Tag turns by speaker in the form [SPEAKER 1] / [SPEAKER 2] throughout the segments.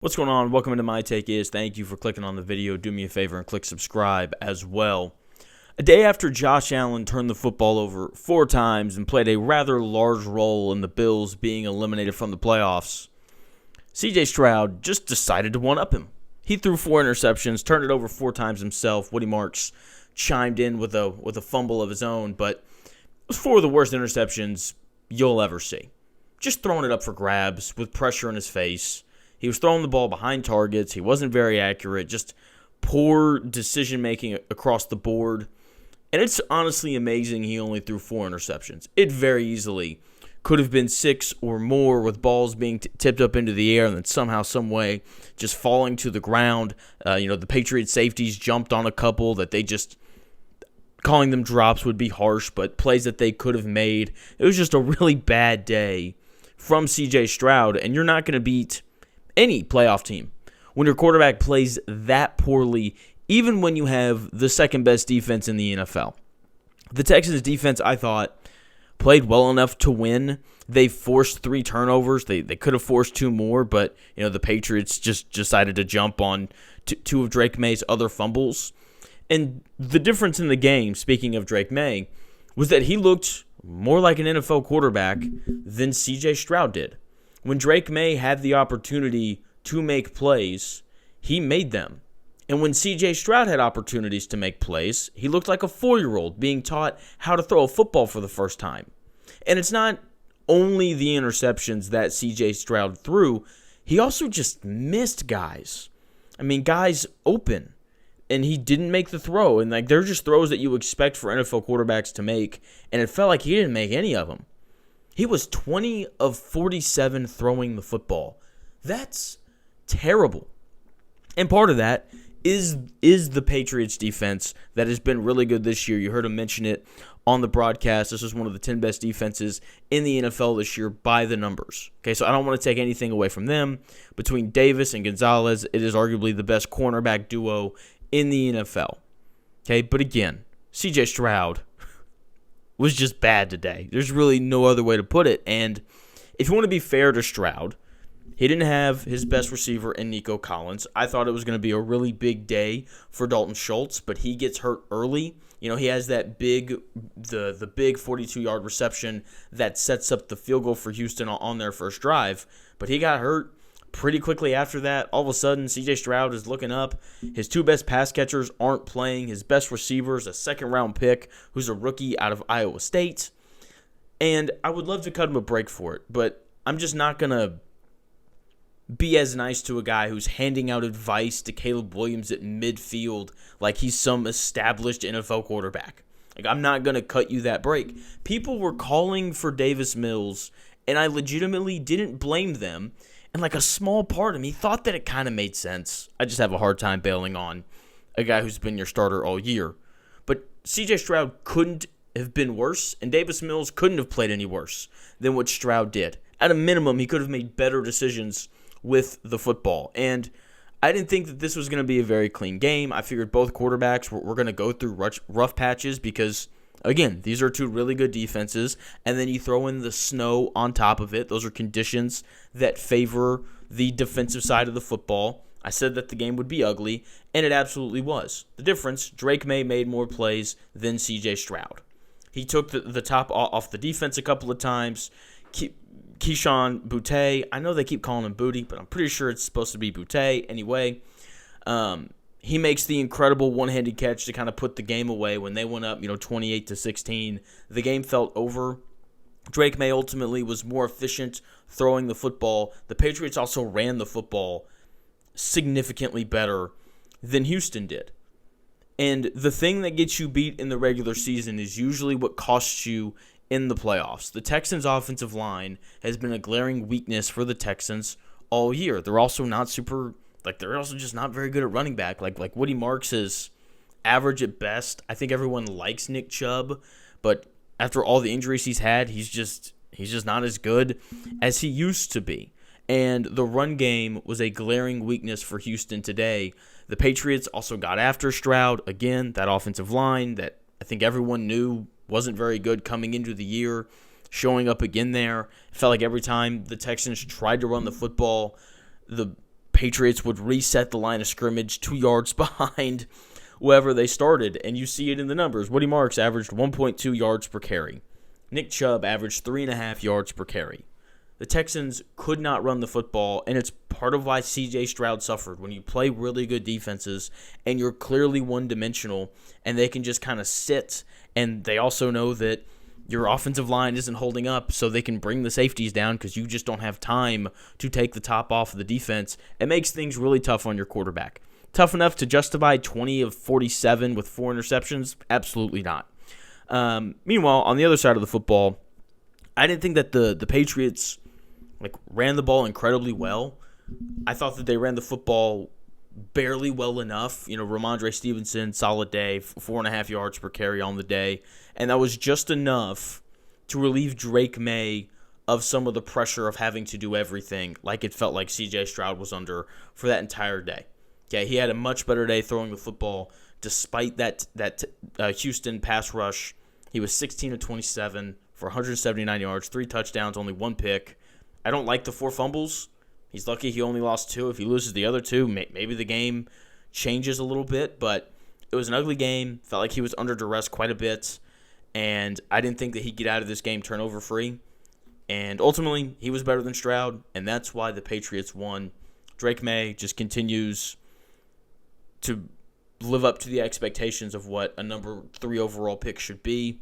[SPEAKER 1] What's going on? Welcome into My Take Is. Thank you for clicking on the video. Do me a favor and click subscribe as well. A day after Josh Allen turned the football over 4 times and played a rather large role in the Bills being eliminated from the playoffs, CJ Stroud just decided to one-up him. He threw 4 interceptions, turned it over 4 times himself. Woody Marks chimed in with a fumble of his own, but it was 4 of the worst interceptions you'll ever see. Just throwing it up for grabs with pressure in his face. He was throwing the ball behind targets. He wasn't very accurate. Just poor decision-making across the board. And it's honestly amazing he only threw 4 interceptions. It very easily could have been 6 or more with balls being tipped up into the air and then somehow, some way, just falling to the ground. The Patriots safeties jumped on a couple that they just, calling them drops would be harsh, but plays that they could have made. It was just a really bad day from CJ Stroud, and you're not going to beat any playoff team when your quarterback plays that poorly, even when you have the second best defense in the NFL. The Texans defense, I thought, played well enough to win. They forced 3 turnovers. They could have forced 2 more, but the Patriots just decided to jump on 2 of Drake Maye's other fumbles. And the difference in the game, speaking of Drake Maye, was that he looked more like an NFL quarterback than CJ Stroud did. When Drake Maye had the opportunity to make plays, he made them. And when CJ Stroud had opportunities to make plays, he looked like a 4-year-old being taught how to throw a football for the first time. And it's not only the interceptions that CJ Stroud threw, he also just missed guys. Guys open. And he didn't make the throw. And they're just throws that you expect for NFL quarterbacks to make. And it felt like he didn't make any of them. He was 20 of 47 throwing the football. That's terrible. And part of that is the Patriots defense that has been really good this year. You heard him mention it on the broadcast. This is one of the 10 best defenses in the NFL this year by the numbers. Okay, so I don't want to take anything away from them. Between Davis and Gonzalez, it is arguably the best cornerback duo in the NFL. Okay, but again, CJ Stroud was just bad today. There's really no other way to put it. And if you want to be fair to Stroud, he didn't have his best receiver in Nico Collins. I thought it was going to be a really big day for Dalton Schultz, but he gets hurt early. He has that big 42-yard reception that sets up the field goal for Houston on their first drive. But he got hurt pretty quickly after that. All of a sudden, CJ Stroud is looking up. His 2 best pass catchers aren't playing. His best receiver is a second-round pick who's a rookie out of Iowa State. And I would love to cut him a break for it, but I'm just not going to be as nice to a guy who's handing out advice to Caleb Williams at midfield like he's some established NFL quarterback. I'm not going to cut you that break. People were calling for Davis Mills, and I legitimately didn't blame them. And a small part of me thought that it kind of made sense. I just have a hard time bailing on a guy who's been your starter all year. But CJ Stroud couldn't have been worse, and Davis Mills couldn't have played any worse than what Stroud did. At a minimum, he could have made better decisions with the football. And I didn't think that this was going to be a very clean game. I figured both quarterbacks were going to go through rough patches because, again, these are 2 really good defenses, and then you throw in the snow on top of it. Those are conditions that favor the defensive side of the football. I said that the game would be ugly, and it absolutely was. The difference, Drake Maye made more plays than CJ Stroud. He took the top off the defense a couple of times. Keyshawn Boutte, I know they keep calling him Booty, but I'm pretty sure it's supposed to be Boutte anyway. He makes the incredible one-handed catch to kind of put the game away when they went up, 28-16. The game felt over. Drake Maye ultimately was more efficient throwing the football. The Patriots also ran the football significantly better than Houston did. And the thing that gets you beat in the regular season is usually what costs you in the playoffs. The Texans' offensive line has been a glaring weakness for the Texans all year. They're also not they're also just not very good at running back. Like Woody Marks is average at best. I think everyone likes Nick Chubb, but after all the injuries he's had, he's just not as good as he used to be. And the run game was a glaring weakness for Houston today. The Patriots also got after Stroud. Again, that offensive line that I think everyone knew wasn't very good coming into the year, showing up again there. It felt like every time the Texans tried to run the football, the Patriots would reset the line of scrimmage 2 yards behind wherever they started, and you see it in the numbers. Woody Marks averaged 1.2 yards per carry. Nick Chubb averaged 3.5 yards per carry. The Texans could not run the football, and it's part of why C.J. Stroud suffered. When you play really good defenses and you're clearly one-dimensional and they can just kind of sit, and they also know that your offensive line isn't holding up, so they can bring the safeties down because you just don't have time to take the top off of the defense. It makes things really tough on your quarterback. Tough enough to justify 20 of 47 with 4 interceptions? Absolutely not. Meanwhile, on the other side of the football, I didn't think that the Patriots ran the ball incredibly well. I thought that they ran the football barely well enough. Ramondre Stevenson, solid day, 4.5 yards per carry on the day. And that was just enough to relieve Drake Maye of some of the pressure of having to do everything like it felt like C.J. Stroud was under for that entire day. Okay, he had a much better day throwing the football despite that Houston pass rush. He was 16 of 27 for 179 yards, 3 touchdowns, only 1 pick. I don't like the 4 fumbles. He's lucky he only lost 2. If he loses the other 2, maybe the game changes a little bit. But it was an ugly game. Felt like he was under duress quite a bit. And I didn't think that he'd get out of this game turnover-free. And ultimately, he was better than Stroud, and that's why the Patriots won. Drake Maye just continues to live up to the expectations of what a number 3 overall pick should be.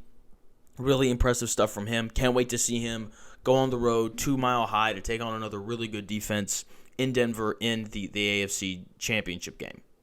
[SPEAKER 1] Really impressive stuff from him. Can't wait to see him go on the road 2 Mile High to take on another really good defense in Denver in the AFC Championship game.